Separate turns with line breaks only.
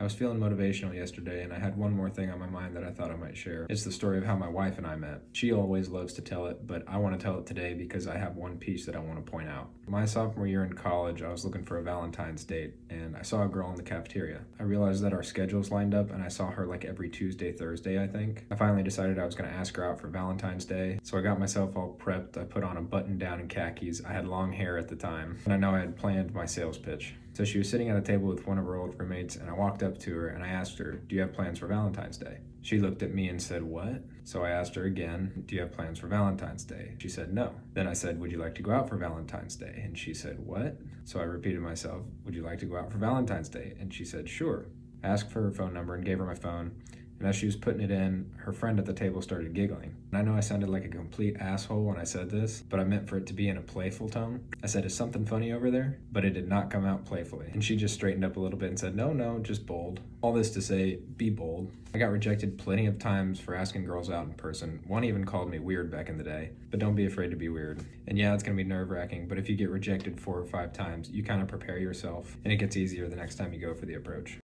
I was feeling motivational yesterday and I had one more thing on my mind that I thought I might share. It's the story of how my wife and I met. She always loves to tell it, but I want to tell it today because I have one piece that I want to point out. My sophomore year in college, I was looking for a Valentine's date and I saw a girl in the cafeteria. I realized that our schedules lined up and I saw her like every Tuesday, Thursday, I think. I finally decided I was going to ask her out for Valentine's Day, so I got myself all prepped. I put on a button down and khakis. I had long hair at the time, and I know I had planned my sales pitch. So she was sitting at a table with one of her old roommates, and I walked up to her and I asked her, "Do you have plans for Valentine's Day?" She looked at me and said, "What?" So I asked her again, "Do you have plans for Valentine's Day?" She said, "No." Then I said, "Would you like to go out for Valentine's Day?" And she said, "What?" So I repeated myself, "Would you like to go out for Valentine's Day?" And she said, "Sure." I asked for her phone number and gave her my phone. And as she was putting it in, her friend at the table started giggling. And I know I sounded like a complete asshole when I said this, but I meant for it to be in a playful tone. I said, "Is something funny over there?" But it did not come out playfully. And she just straightened up a little bit and said, "No, just bold." All this to say, be bold. I got rejected plenty of times for asking girls out in person. One even called me weird back in the day. But don't be afraid to be weird. And yeah, it's gonna be nerve-wracking, but if you get rejected 4 or 5 times, you kind of prepare yourself, and it gets easier the next time you go for the approach.